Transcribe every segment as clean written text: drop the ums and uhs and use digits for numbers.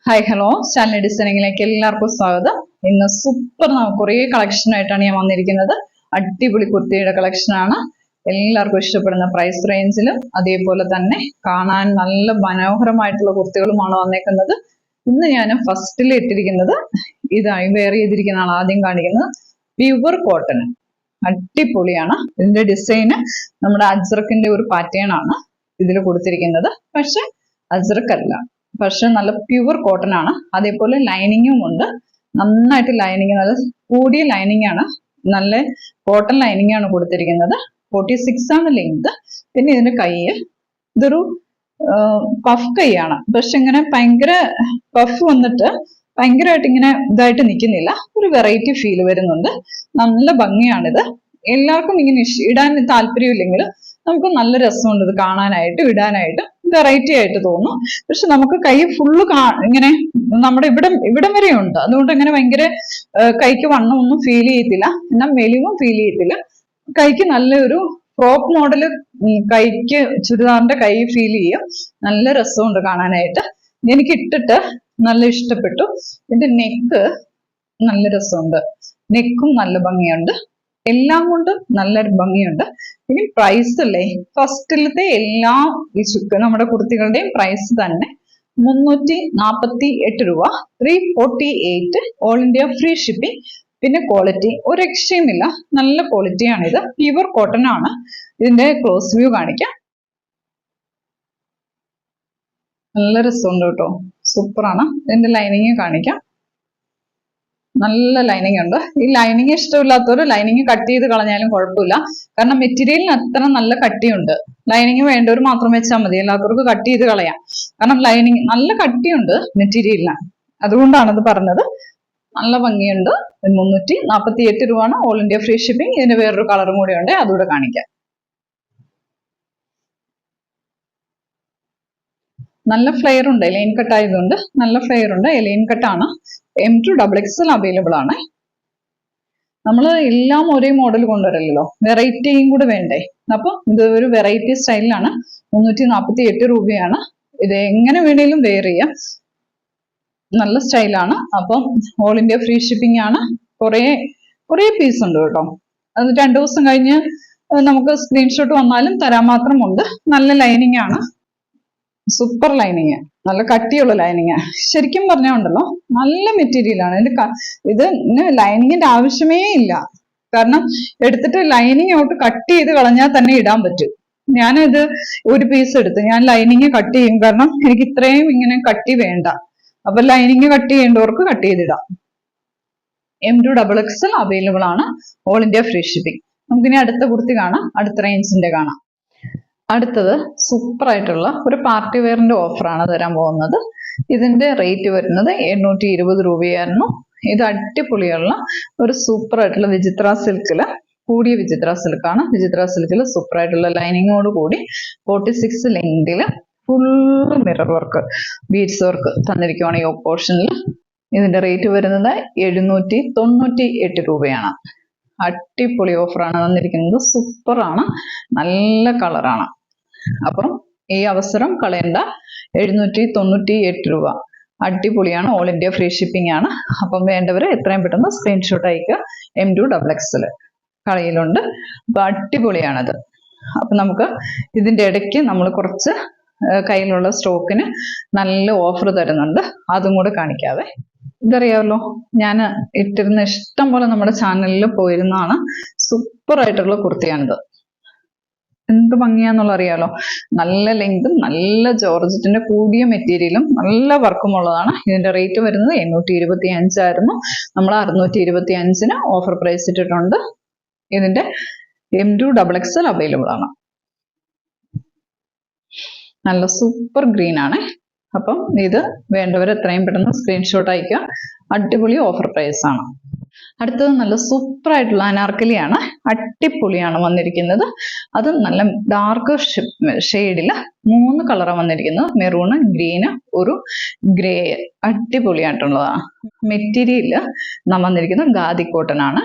Hi hello Stanley ഡിസൈനിങ്ങിലേക്ക് എല്ലാവർക്കും സ്വാഗതം. ഇന്ന് സൂപ്പർ കുറേ കളക്ഷൻ ആയിട്ടാണ് ഞാൻ വന്നിരിക്കുന്നത്. അടിപൊളി കുർത്തിയുടെ കളക്ഷനാണ്. എല്ലാവർക്കും ഇഷ്ടപ്പെടുന്ന പ്രൈസ് റേഞ്ചിലും അതേപോലെ തന്നെ കാണാൻ നല്ല മനോഹരമായിട്ടുള്ള കുർത്തികളുമാണ് വന്നേക്കുന്നത്. ഇന്ന് ഞാൻ ഫസ്റ്റിൽ ഇട്ടിരിക്കുന്നത് ഇതായി വെയർ ചെയ്തിരിക്കുന്നതാണ് ആദ്യം കാണിക്കുന്നത്. പ്യുവർ കോട്ടൺ അടിപൊളിയാണ്. ഇതിന്റെ ഡിസൈന് നമ്മുടെ അജ്രക്കിന്റെ ഒരു പാറ്റേൺ ആണ് ഇതിൽ കൊടുത്തിരിക്കുന്നത്. പക്ഷെ അജ്രക്കല്ല, പക്ഷെ നല്ല പ്യുവർ കോട്ടൺ ആണ്. അതേപോലെ ലൈനിങ്ങും ഉണ്ട്. നന്നായിട്ട് ലൈനിങ്, നല്ല കൂടിയ ലൈനിങ് ആണ്. നല്ല കോട്ടൺ ലൈനിങ് ആണ് കൊടുത്തിരിക്കുന്നത്. 46 ആണ് ലെങ്ത്. പിന്നെ ഇതിന്റെ കൈ ഇതൊരു പഫ് കൈയാണ്. പക്ഷെ ഇങ്ങനെ ഭയങ്കര പഫ് വന്നിട്ട് ഭയങ്കരമായിട്ട് ഇങ്ങനെ ഇതായിട്ട് നിൽക്കുന്നില്ല. ഒരു വെറൈറ്റി ഫീൽ വരുന്നുണ്ട്. നല്ല ഭംഗിയാണിത്. എല്ലാവർക്കും ഇങ്ങനെ ഇടാൻ താല്പര്യമില്ലെങ്കിൽ നമുക്ക് നല്ല രസമുണ്ട് ഇത് കാണാനായിട്ട്, ഇടാനായിട്ട് വെറൈറ്റി ആയിട്ട് തോന്നും. പക്ഷെ നമുക്ക് കൈ ഫുള്ള് ഇങ്ങനെ നമ്മുടെ ഇവിടം വരെ ഉണ്ട്. അതുകൊണ്ട് അങ്ങനെ ഭയങ്കര കൈക്ക് വണ്ണം ഒന്നും ഫീൽ ചെയ്യത്തില്ല, എന്നാൽ മെലിവും ഫീൽ ചെയ്യത്തില്ല. കൈക്ക് നല്ലൊരു ഫ്രോക്ക് മോഡല് കൈക്ക് ചുരിദാറിന്റെ കൈ ഫീൽ ചെയ്യും. നല്ല രസമുണ്ട് കാണാനായിട്ട്. എനിക്ക് ഇട്ടിട്ട് നല്ല ഇഷ്ടപ്പെട്ടു. ഇതിന്റെ നെക്ക് നല്ല രസമുണ്ട്. നെക്കും നല്ല ഭംഗിയുണ്ട്. എല്ലാം കൊണ്ടും നല്ലൊരു ഭംഗിയുണ്ട്. ഇനി പ്രൈസ് അല്ലേ, ഫസ്റ്റിലത്തെ എല്ലാ നമ്മുടെ കുർത്തികളുടെയും പ്രൈസ് തന്നെ 348 രൂപ, 348, ഓൾ ഇന്ത്യ ഫ്രീ ഷിപ്പിംഗ്. പിന്നെ ക്വാളിറ്റി ഒരു രക്ഷയുമില്ല, നല്ല ക്വാളിറ്റിയാണിത്. പ്യുവർ കോട്ടൺ ആണ്. ഇതിന്റെ ക്ലോസ് വ്യൂ കാണിക്കാം. നല്ല രസമുണ്ട് കേട്ടോ, സൂപ്പറാണ്. ഇതിന്റെ ലൈനിങ് കാണിക്കാം. നല്ല ലൈനിങ് ഉണ്ട്. ഈ ലൈനിങ് ഇഷ്ടമില്ലാത്തവർ ലൈനിങ് കട്ട് ചെയ്ത് കളഞ്ഞാലും കുഴപ്പമില്ല. കാരണം മെറ്റീരിയലിന് അത്ര നല്ല കട്ടിയുണ്ട്. ലൈനിങ് വേണ്ടവർ മാത്രം വെച്ചാൽ മതി, എല്ലാവർക്കും കട്ട് ചെയ്ത് കളയാം. കാരണം ലൈനിങ് നല്ല കട്ടിയുണ്ട് മെറ്റീരിയലിന്, അതുകൊണ്ടാണത് പറഞ്ഞത്. നല്ല ഭംഗിയുണ്ട്. 348 രൂപയാണ്, ഓൾ ഇന്ത്യ ഫ്രീ ഷിപ്പിംഗ്. ഇതിന് വേറൊരു കളറും കൂടെ ഉണ്ട്, അതുകൂടെ കാണിക്കാം. നല്ല ഫ്ലെയർ ഉണ്ട്, എലൈൻ കട്ട് ആയതുകൊണ്ട് നല്ല ഫ്ലെയർ ഉണ്ട്. എലൈൻ കട്ടാണ്. M2 XXL അവൈലബിൾ ആണ്. നമ്മൾ എല്ലാം ഒരേ മോഡൽ കൊണ്ടുവരല്ലോ, വെറൈറ്റിയും കൂടെ വേണ്ടേ. അപ്പൊ ഇത് ഒരു വെറൈറ്റി സ്റ്റൈലിലാണ്. 348 രൂപയാണ്. ഇത് എങ്ങനെ വേണേലും വെയർ ചെയ്യാം, നല്ല സ്റ്റൈലാണ്. അപ്പം ഓൾ ഇന്ത്യ ഫ്രീ ഷിപ്പിംഗ് ആണ്. കുറേ പീസ് ഉണ്ട് കേട്ടോ. അത് 2 ദിവസം കഴിഞ്ഞ് നമുക്ക് സ്ക്രീൻഷോട്ട് വന്നാലും തരാൻ മാത്രമുണ്ട്. നല്ല ലൈനിങ് ആണ്, സൂപ്പർ ലൈനിങ്, നല്ല കട്ടിയുള്ള ലൈനിങ്. ശരിക്കും പറഞ്ഞുണ്ടല്ലോ നല്ല മെറ്റീരിയൽ ആണ്. ഇത് ലൈനിങ്ങിന്റെ ആവശ്യമേ ഇല്ല. കാരണം എടുത്തിട്ട് ലൈനിങ് ഔട്ട് കട്ട് ചെയ്ത് കളഞ്ഞാൽ തന്നെ ഇടാൻ പറ്റും. ഞാനിത് ഒരു പീസ് എടുത്ത് ഞാൻ ലൈനിങ് കട്ട് ചെയ്യും, കാരണം എനിക്ക് ഇത്രയും ഇങ്ങനെ കട്ടി വേണ്ട. അപ്പൊ ലൈനിങ് കട്ട് ചെയ്യേണ്ടവർക്ക് കട്ട് ചെയ്തിടാം. M2 XXL അവൈലബിൾ ആണ്, ഓൾ ഇന്ത്യ ഫ്രീ ഷിപ്പിംഗ്. നമുക്കിനി അടുത്ത കുർത്തി കാണാം, അടുത്ത റേഞ്ചിന്റെ കാണാം. അടുത്തത് സൂപ്പർ ആയിട്ടുള്ള ഒരു പാർട്ടി വെയറിന്റെ ഓഫറാണ് തരാൻ പോകുന്നത്. ഇതിന്റെ റേറ്റ് വരുന്നത് 820 രൂപയായിരുന്നു. ഇത് അടിപൊളിയുള്ള ഒരു സൂപ്പർ ആയിട്ടുള്ള വിചിത്ര സിൽക്കില്, കൂടിയ വിചിത്ര സിൽക്കാണ്. വിചിത്ര സിൽക്കിൽ സൂപ്പർ ആയിട്ടുള്ള ലൈനിങ്ങോട് കൂടി 46 ലെങ്തില് full mirror work, beads work തന്നിരിക്കുവാണ് ഈ പോർഷനിൽ. ഇതിന്റെ റേറ്റ് വരുന്നത് 798 രൂപയാണ്. അടിപൊളി ഓഫറാണ് തന്നിരിക്കുന്നത്. സൂപ്പറാണ്, നല്ല കളറാണ്. അപ്പം ഈ അവസരം കളയണ്ട. 798 രൂപ, അടിപൊളിയാണ്. ഓൾ ഇന്ത്യ ഫ്രീ ഷിപ്പിംഗ് ആണ്. അപ്പം വേണ്ടവർ എത്രയും പെട്ടെന്ന് സ്ക്രീൻഷോട്ട് അയക്കുക. M2 XXL കളയിലുണ്ട്. അപ്പൊ അടിപൊളിയാണത്. അപ്പൊ നമുക്ക് ഇതിന്റെ ഇടയ്ക്ക് നമ്മൾ കുറച്ച് കയ്യിലുള്ള സ്റ്റോക്കിന് നല്ല ഓഫർ തരുന്നുണ്ട്, അതും കൂടെ കാണിക്കാവേ. ഇതറിയാമല്ലോ, ഞാൻ ഇട്ടിരുന്ന ഇഷ്ടം പോലെ നമ്മുടെ ചാനലിൽ പോയിരുന്നതാണ്. സൂപ്പർ ആയിട്ടുള്ള കുർത്തിയാണിത്. എന്ത് ഭംഗിയാന്നുള്ള അറിയാലോ. നല്ല ലെങ്തും നല്ല ജോർജറ്റിന്റെ കൂടിയ മെറ്റീരിയലും നല്ല വർക്കും ഉള്ളതാണ്. ഇതിന്റെ റേറ്റ് വരുന്നത് 825 ആയിരുന്നു. നമ്മൾ 625-ന് ഓഫർ പ്രൈസ് ഇട്ടിട്ടുണ്ട്. ഇതിന്റെ M2 XXL അവൈലബിൾ ആണ്. നല്ല സൂപ്പർ ഗ്രീൻ ആണ്. അപ്പം ഇത് വേണ്ടവർ എത്രയും പെട്ടെന്ന് സ്ക്രീൻഷോട്ട് അയക്കുക. അടിപൊളി ഓഫർ പ്രൈസ് ആണ്. അടുത്തത് നല്ല സൂപ്പർ ആയിട്ടുള്ള അനാർക്കലിയാണ്. അടിപൊളിയാണ് വന്നിരിക്കുന്നത്. അത് നല്ല ഡാർക്ക് ഷെയ്ഡില് 3 കളറാണ് വന്നിരിക്കുന്നത്. മെറൂണ്, ഗ്രീന്, ഒരു ഗ്രേ. അടിപൊളിയായിട്ടുള്ളതാണ്. മെറ്റീരിയല് വന്നിരിക്കുന്നത് ഖാദി കോട്ടൺ ആണ്.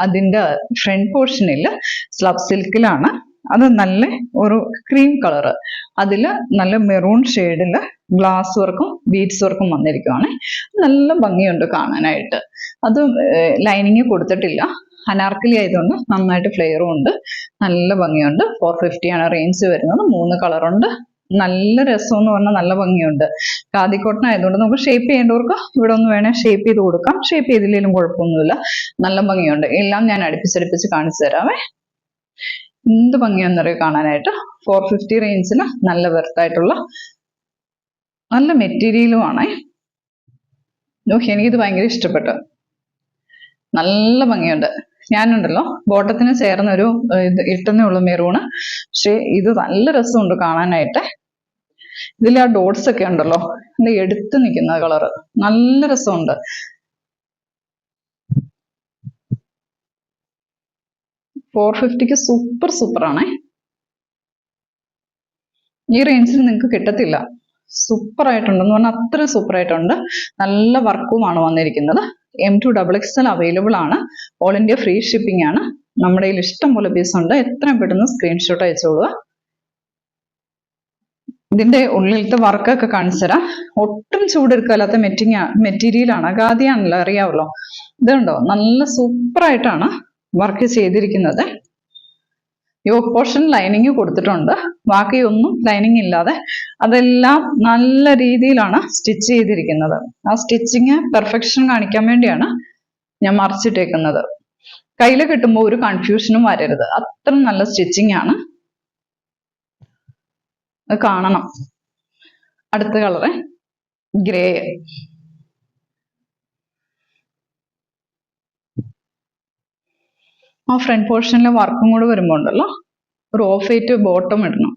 അതിന്റെ ഫ്രണ്ട് പോർഷനിൽ സ്ലബ് സിൽക്കിലാണ് അത് നല്ല ഒരു ക്രീം കളറ്, അതിൽ നല്ല മെറൂൺ ഷെയ്ഡിൽ ഗ്ലാസ് വർക്കും ബീഡ്സ് വർക്കും വന്നിരിക്കുവാണ്. നല്ല ഭംഗിയുണ്ട് കാണാനായിട്ട്. അത് ലൈനിങ് കൊടുത്തിട്ടില്ല, അനാർക്കലി ആയതുകൊണ്ട് നന്നായിട്ട് ഫ്ലെയറും ഉണ്ട്, നല്ല ഭംഗിയുണ്ട്. 450 ആണ് റേഞ്ച് വരുന്നത്. 3 കളറുണ്ട്. നല്ല രസം എന്ന് പറഞ്ഞാൽ നല്ല ഭംഗിയുണ്ട്. ഖാദി കോട്ടൺ ആയതുകൊണ്ട് നമുക്ക് ഷേപ്പ് ചെയ്യേണ്ടവർക്ക് ഇവിടെ ഒന്ന് വേണേൽ ഷേപ്പ് ചെയ്ത് കൊടുക്കാം, ഷേപ്പ് ചെയ്തില്ലെങ്കിലും കുഴപ്പമൊന്നുമില്ല. നല്ല ഭംഗിയുണ്ട്. എല്ലാം ഞാൻ അടുപ്പിച്ചടുപ്പിച്ച് കാണിച്ചു തരാമേ. എന്ത് ഭംഗിയാണെന്നറിയോ കാണാനായിട്ട്. 450 റേഞ്ചിൽ നല്ല വെർത്തായിട്ടുള്ള നല്ല മെറ്റീരിയലും ആണേ. എനിക്കിത് ഭയങ്കര ഇഷ്ടപ്പെട്ടു, നല്ല ഭംഗിയുണ്ട്. ഞാനുണ്ടല്ലോ ബോട്ടത്തിന് ചേർന്ന ഒരു ഇത് ഇട്ടുന്നേ ഉള്ളൂ, മെറൂണ്. പക്ഷെ ഇത് നല്ല രസമുണ്ട് കാണാനായിട്ട്. ഇതിൽ ആ ഡോട്ട്സ് ഒക്കെ ഉണ്ടല്ലോ, അതിന്റെ എടുത്ത് നിൽക്കുന്ന കളറ് നല്ല രസമുണ്ട്. $450 സൂപ്പർ ആണേ. ഈ റേഞ്ചിൽ നിങ്ങൾക്ക് കിട്ടത്തില്ല. സൂപ്പർ ആയിട്ടുണ്ടെന്ന് പറഞ്ഞാൽ അത്ര സൂപ്പർ ആയിട്ടുണ്ട്. നല്ല വർക്കുമാണ് വന്നിരിക്കുന്നത്. M2XXL അവൈലബിൾ ആണ്. ഓൾ ഇന്ത്യ ഫ്രീ ഷിപ്പിംഗ് ആണ്. നമ്മുടെ കയ്യിൽ ഇഷ്ടം പോലെ പീസ് ഉണ്ട്. എത്രയും പെട്ടെന്ന് സ്ക്രീൻഷോട്ട് അയച്ചോളുക. ഇതിന്റെ ഉള്ളിലത്തെ വർക്കൊക്കെ കാണിച്ചു തരാം. ഒട്ടും ചൂടെടുക്കാത്ത മെറ്റീരിയലാണ്. ഖാദിയാണല്ലോ, അറിയാമല്ലോ. ഇതുണ്ടോ, നല്ല സൂപ്പർ ആയിട്ടാണ് വർക്ക് ചെയ്തിരിക്കുന്നത്. യോക്ക് പോർഷൻ ലൈനിങ് കൊടുത്തിട്ടുണ്ട്, ബാക്കിയൊന്നും ലൈനിങ് ഇല്ലാതെ അതെല്ലാം നല്ല രീതിയിലാണ് സ്റ്റിച്ച് ചെയ്തിരിക്കുന്നത്. ആ സ്റ്റിച്ചിങ് പെർഫെക്ഷൻ കാണിക്കാൻ വേണ്ടിയാണ് ഞാൻ മറിച്ചിട്ടേക്കുന്നത്. കയ്യിൽ കിട്ടുമ്പോൾ ഒരു കൺഫ്യൂഷനും വരരുത്, അത്ര നല്ല സ്റ്റിച്ചിങ് ആണ്. അത് കാണണം. അടുത്ത കളറ് ഗ്രേ. ആ ഫ്രണ്ട് പോർഷനിലെ വർക്കും കൂടെ വരുമ്പോൾ ഉണ്ടല്ലോ, ഒരു ഓഫ് വൈറ്റ് ബോട്ടം ഇടണം,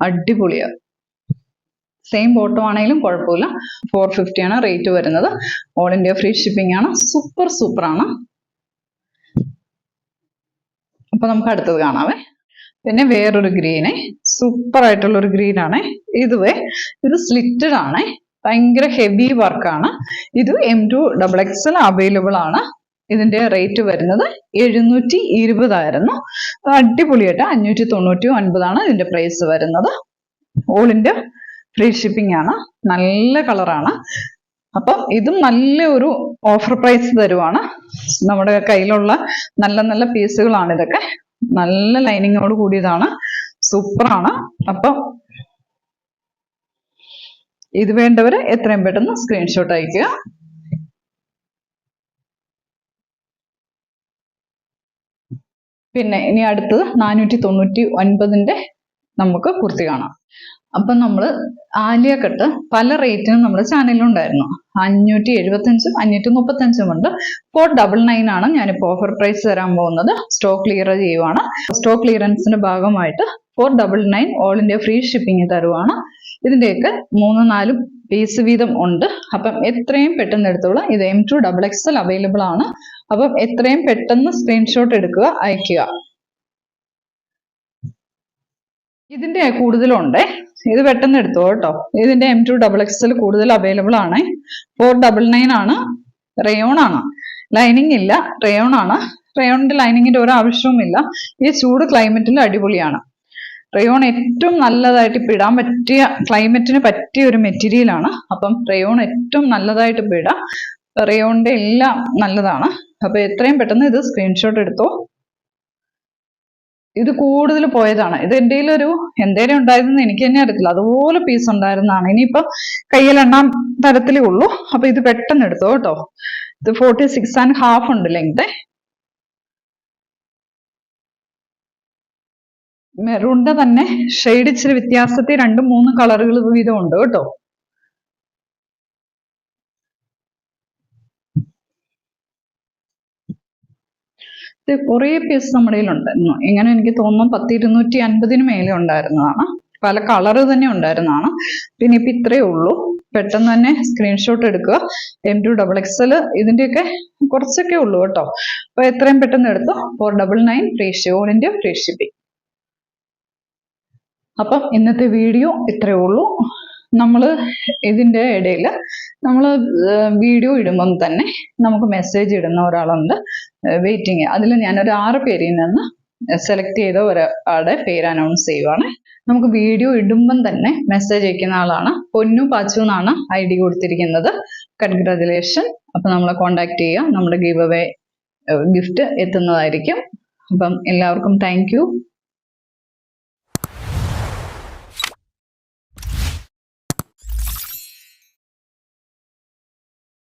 അടിപൊളിയാ. സെയിം ബോട്ടം ആണെങ്കിലും കുഴപ്പമില്ല. 450 ആണ് റേറ്റ് വരുന്നത്. ഓൾ ഇന്ത്യ ഫ്രീ ഷിപ്പിംഗ് ആണ്. സൂപ്പർ ആണ്. അപ്പൊ നമുക്ക് അടുത്തത് കാണാവേ. പിന്നെ വേറൊരു ഗ്രീന്, സൂപ്പർ ആയിട്ടുള്ള ഒരു ഗ്രീൻ ആണ്. ഇത് സ്ലിറ്റഡ് ആണ്, ഭയങ്കര ഹെവി വർക്കാണ്. ഇത് M2XXL അവൈലബിൾ ആണ്. ഇതിന്റെ റേറ്റ് വരുന്നത് 720 ആയിരുന്നു. അടിപൊളിയായിട്ട് 599 ഇതിന്റെ പ്രൈസ് വരുന്നത്. ഓൾ ഇന്ത്യ ഫ്രീ ഷിപ്പിംഗ് ആണ്. നല്ല കളറാണ്. അപ്പം ഇതും നല്ലൊരു ഓഫർ പ്രൈസ് തരുവാണ്. നമ്മുടെ കയ്യിലുള്ള നല്ല നല്ല പീസുകളാണ് ഇതൊക്കെ. നല്ല ലൈനിങ്ങോട് കൂടിയതാണ്, സൂപ്പറാണ്. അപ്പം ഇത് വേണ്ടവര് എത്രയും പെട്ടെന്ന് സ്ക്രീൻഷോട്ട് അയക്കുക. പിന്നെ ഇനി അടുത്തത് 499 നമുക്ക് കുർത്തി കാണാം. അപ്പം നമ്മൾ ആലിയ കട്ട് പല റേറ്റിനും നമ്മുടെ ചാനലിലുണ്ടായിരുന്നു. 575 535 ഉണ്ട്. 499 ആണ് ഞാനിപ്പോൾ ഓഫർ പ്രൈസ് തരാൻ പോകുന്നത്. സ്റ്റോക്ക് ക്ലിയർ ചെയ്യുവാണ്. സ്റ്റോക്ക് ക്ലിയറൻസിന്റെ ഭാഗമായിട്ട് 499 ഓൾ ഇന്ത്യ ഫ്രീ ഷിപ്പിംഗ് തരുവാണ്. ഇതിന്റെയൊക്കെ 3-4 പീസ് വീതം ഉണ്ട്. അപ്പം എത്രയും പെട്ടെന്ന് എടുത്തോളാം. ഇത് M2XXL അവൈലബിൾ ആണ്. അപ്പം എത്രയും പെട്ടെന്ന് സ്ക്രീൻഷോട്ട് എടുക്കുക, അയക്കുക. ഇതിന്റെ കൂടുതലുണ്ടേ, ഇത് പെട്ടെന്ന് എടുത്തോ കേട്ടോ. ഇതിന്റെ M2XXL കൂടുതൽ അവൈലബിൾ ആണ്. 499 ആണ്. റയോൺ ആണ്, ലൈനിങ് ഇല്ല, റയോൺ ആണ്. റയോണിന്റെ ലൈനിങ്ങിന്റെ ഒരു ആവശ്യവുമില്ല. ഈ ചൂട് ക്ലൈമറ്റിൽ അടിപൊളിയാണ്. റയോൺ ഏറ്റവും നല്ലതായിട്ട് ഇപ്പം ഇടാൻ പറ്റിയ, ക്ലൈമറ്റിന് പറ്റിയ ഒരു മെറ്റീരിയൽ ആണ്. അപ്പം റയോൺ ഏറ്റവും നല്ലതായിട്ട് ഇപ്പം ഇടാം. റയോണിന്റെ എല്ലാം നല്ലതാണ്. അപ്പൊ എത്രയും പെട്ടെന്ന് ഇത് സ്ക്രീൻഷോട്ട് എടുത്തോ. ഇത് കൂടുതൽ പോയതാണ്. ഇത് എന്തേലും ഉണ്ടായതെന്ന് എനിക്ക് തന്നെ അറിയത്തില്ല, അതുപോലെ പീസ് ഉണ്ടായിരുന്നതാണ്. ഇനിയിപ്പം കയ്യിൽ എണ്ണാൻ തരത്തിലേ ഉള്ളൂ. അപ്പൊ ഇത് പെട്ടെന്ന് എടുത്തോ കേട്ടോ. ഇത് 46.5 ഉണ്ട് ലെങ്ത്. മെറൂണിന്റെ തന്നെ ഷെയ്ഡ് ഇച്ചിരി വ്യത്യാസത്തിൽ 2-3 കളറുകൾ വീതം ഉണ്ട് കേട്ടോ. ഇത് കുറേ പീസ് നമ്മുടെ കയ്യിലുണ്ടായിരുന്നു. ഇങ്ങനെ എനിക്ക് തോന്നുന്നു 10-250 മേലെ ഉണ്ടായിരുന്നതാണ്. പല കളറ് തന്നെ ഉണ്ടായിരുന്നതാണ്. പിന്നെ ഇപ്പം ഇത്രയേ ഉള്ളൂ. പെട്ടെന്ന് തന്നെ സ്ക്രീൻഷോട്ട് എടുക്കുക. M2XXL ഇതിന്റെയൊക്കെ കുറച്ചൊക്കെ ഉള്ളൂ കേട്ടോ. അപ്പൊ എത്രയും പെട്ടെന്ന് എടുത്തോ. 499 free all India free shipping. അപ്പം ഇന്നത്തെ വീഡിയോ ഇത്രയേ ഉള്ളൂ. നമ്മൾ ഇതിന്റെ ഇടയിൽ നമ്മൾ വീഡിയോ ഇടുമ്പം തന്നെ നമുക്ക് മെസ്സേജ് ഇടുന്ന ഒരാളുണ്ട്, വെയിറ്റിംഗ്. അതിൽ ഞാനൊരു 6 പേരിൽ നിന്ന് സെലക്ട് ചെയ്ത ഒരാളുടെ പേര് അനൗൺസ് ചെയ്യുവാണ്. നമുക്ക് വീഡിയോ ഇടുമ്പം തന്നെ മെസ്സേജ് അയക്കുന്ന ആളാണ് പൊന്നു പാച്ചു എന്നാണ് ID കൊടുത്തിരിക്കുന്നത്. കൺഗ്രാജുലേഷൻ. അപ്പൊ നമ്മളെ കോണ്ടാക്ട് ചെയ്യുക, നമ്മുടെ ഗിവ് അവേ ഗിഫ്റ്റ് എത്തുന്നതായിരിക്കും. അപ്പം എല്ലാവർക്കും താങ്ക് യു.